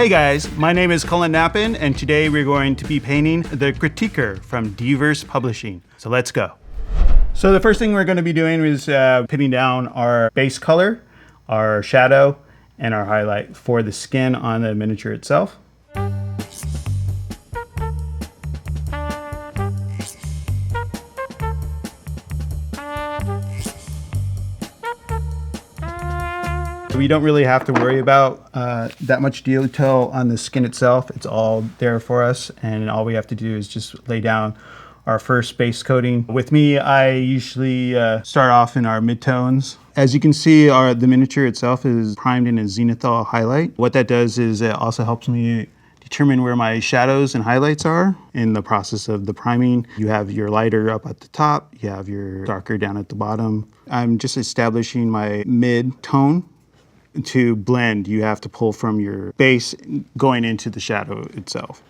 Hey guys, my name is Cullen Knappen, and today we're going to be painting the Critiquer from Diverse Publishing. So let's go. So the first thing we're going to be doing is pinning down our base color, our shadow, and our highlight for the skin on the miniature itself. We don't really have to worry about that much detail on the skin itself. It's all there for us, and all we have to do is just lay down our first base coating. With me, I usually start off in our midtones. As you can see, the miniature itself is primed in a zenithal highlight. What that does is it also helps me determine where my shadows and highlights are in the process of the priming. You have your lighter up at the top, you have your darker down at the bottom. I'm just establishing my mid-tone. To blend, you have to pull from your base going into the shadow itself.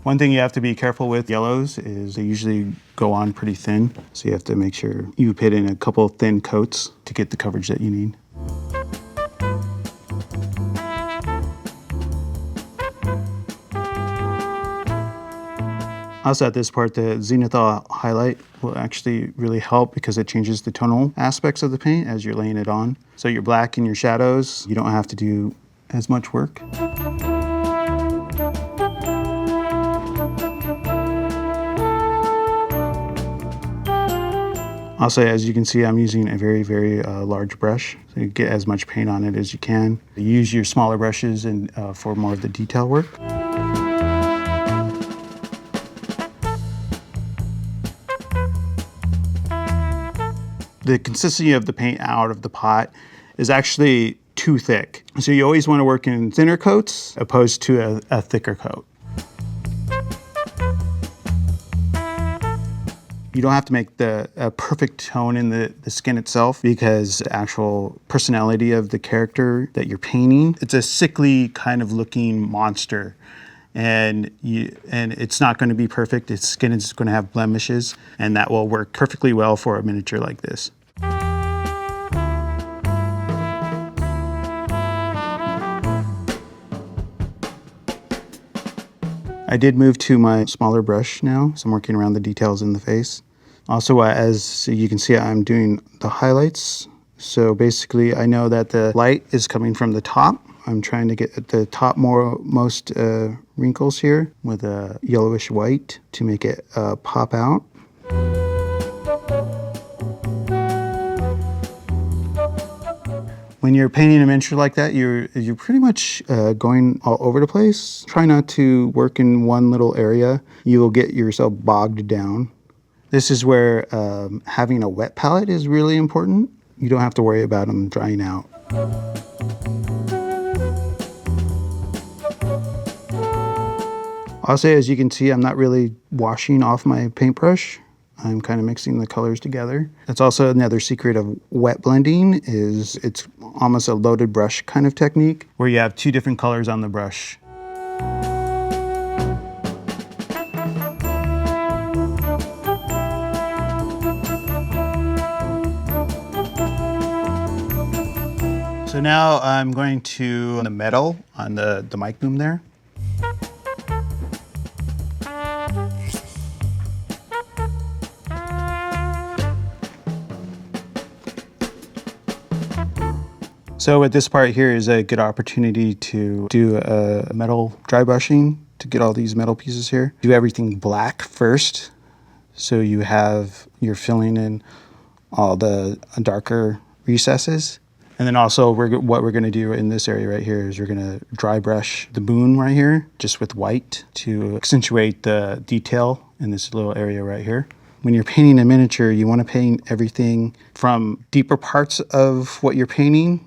One thing you have to be careful with yellows is they usually go on pretty thin, so you have to make sure you put in a couple thin coats to get the coverage that you need. Also at this part, the zenithal highlight will actually really help because it changes the tonal aspects of the paint as you're laying it on. So your black and your shadows, you don't have to do as much work. Also, as you can see, I'm using a very, very large brush, so you get as much paint on it as you can. Use your smaller brushes and for more of the detail work. The consistency of the paint out of the pot is actually too thick. So you always want to work in thinner coats opposed to a thicker coat. You don't have to make a perfect tone in the skin itself because the actual personality of the character that you're painting, it's a sickly kind of looking monster. And it's not going to be perfect. Its skin is going to have blemishes, and that will work perfectly well for a miniature like this. I did move to my smaller brush now, so I'm working around the details in the face. Also, as you can see, I'm doing the highlights. So basically, I know that the light is coming from the top. I'm trying to get at the top most wrinkles here with a yellowish white to make it pop out. When you're painting a miniature like that, you're pretty much going all over the place. Try not to work in one little area. You will get yourself bogged down. This is where having a wet palette is really important. You don't have to worry about them drying out. Also, as you can see, I'm not really washing off my paintbrush. I'm kind of mixing the colors together. That's also another secret of wet blending is it's almost a loaded brush kind of technique where you have two different colors on the brush. So now I'm going to the metal on the mic boom there. So with this part here is a good opportunity to do a metal dry brushing to get all these metal pieces here. Do everything black first, so you're filling in all the darker recesses. And then also what we're gonna do in this area right here is we're gonna dry brush the moon right here, just with white to accentuate the detail in this little area right here. When you're painting a miniature, you wanna paint everything from deeper parts of what you're painting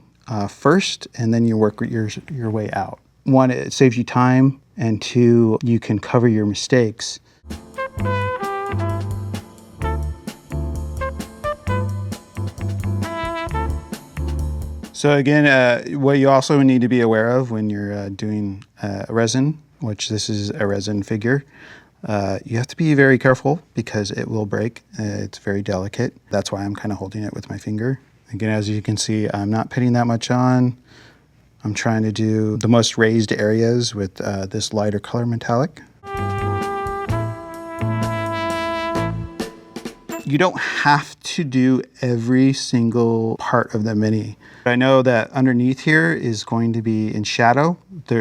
first, and then you work your way out. One, it saves you time, and two, you can cover your mistakes. So again, what you also need to be aware of when you're doing resin, which this is a resin figure, You have to be very careful because it will break. It's very delicate. That's why I'm kind of holding it with my finger. Again, as you can see, I'm not putting that much on. I'm trying to do the most raised areas with this lighter color metallic. You don't have to do every single part of the mini. I know that underneath here is going to be in shadow,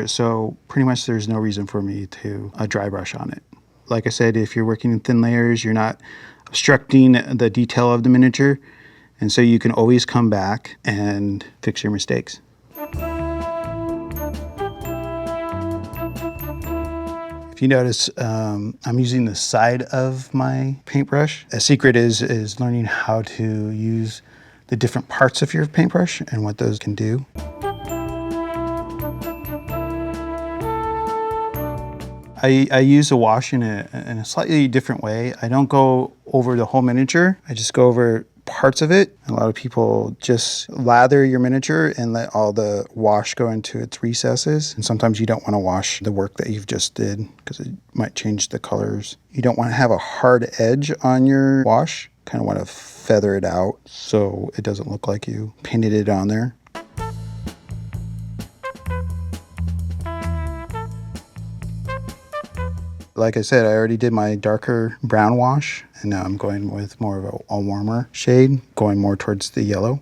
so pretty much there's no reason for me to dry brush on it. Like I said, if you're working in thin layers, you're not obstructing the detail of the miniature, and so you can always come back and fix your mistakes. If you notice, I'm using the side of my paintbrush. A secret is learning how to use the different parts of your paintbrush and what those can do. I use a wash in a slightly different way. I don't go over the whole miniature. I just go over parts of it. A lot of people just lather your miniature and let all the wash go into its recesses. And sometimes you don't want to wash the work that you've just did because it might change the colors. You don't want to have a hard edge on your wash. Kind of want to feather it out so it doesn't look like you painted it on there. Like I said, I already did my darker brown wash, and now I'm going with more of a warmer shade, going more towards the yellow.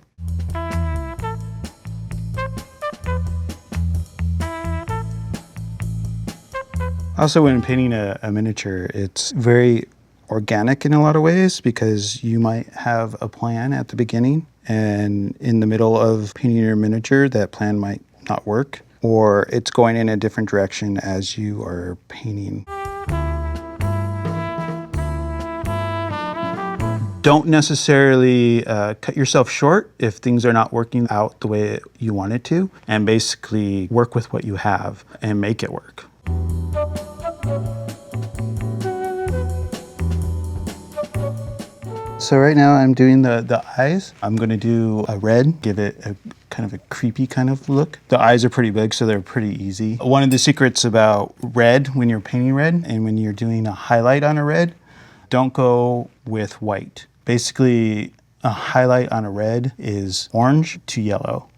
Also, when painting a miniature, it's very organic in a lot of ways because you might have a plan at the beginning, and in the middle of painting your miniature, that plan might not work, or it's going in a different direction as you are painting. Don't necessarily cut yourself short if things are not working out the way you want it to, and basically work with what you have and make it work. So right now I'm doing the eyes. I'm going to do a red, give it a kind of a creepy kind of look. The eyes are pretty big, so they're pretty easy. One of the secrets about red when you're painting red and when you're doing a highlight on a red, don't go with white. Basically, a highlight on a red is orange to yellow.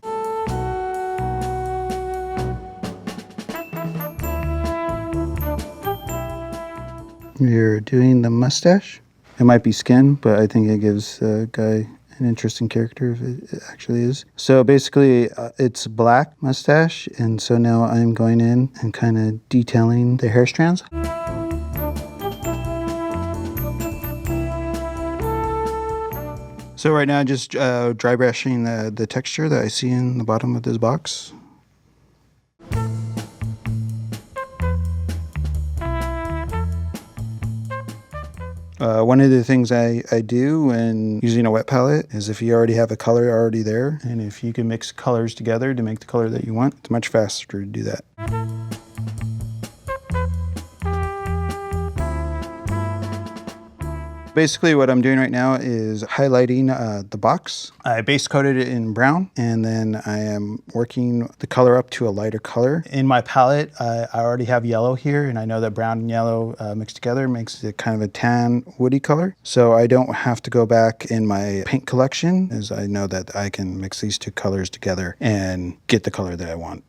You're doing the mustache. It might be skin, but I think it gives the guy an interesting character if it actually is. So basically, it's black mustache, and so now I'm going in and kind of detailing the hair strands. So right now, just dry brushing the texture that I see in the bottom of this box. One of the things I do when using a wet palette is if you already have a color already there, and if you can mix colors together to make the color that you want, it's much faster to do that. Basically what I'm doing right now is highlighting the box. I base coated it in brown, and then I am working the color up to a lighter color. In my palette, I already have yellow here, and I know that brown and yellow mixed together makes it kind of a tan, woody color. So I don't have to go back in my paint collection, as I know that I can mix these two colors together and get the color that I want.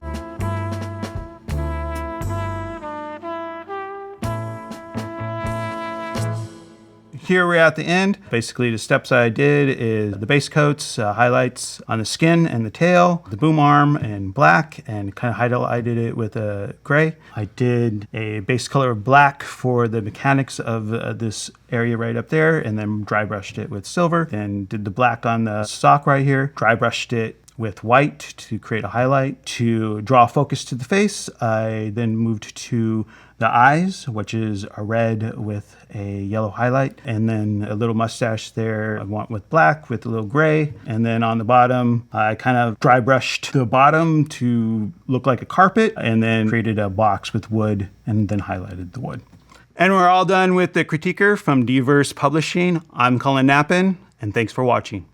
Here we're at the end. Basically the steps I did is the base coats, highlights on the skin and the tail, the boom arm in black, and kind of highlighted it with a gray. I did a base color of black for the mechanics of this area right up there, and then dry brushed it with silver, and did the black on the sock right here, dry brushed it with white to create a highlight. To draw focus to the face, I then moved to the eyes, which is a red with a yellow highlight, and then a little mustache there I want with black with a little gray. And then on the bottom, I kind of dry brushed the bottom to look like a carpet, and then created a box with wood and then highlighted the wood. And we're all done with the Critiquer from Diverse Publishing. I'm Cullen Knappen, and thanks for watching.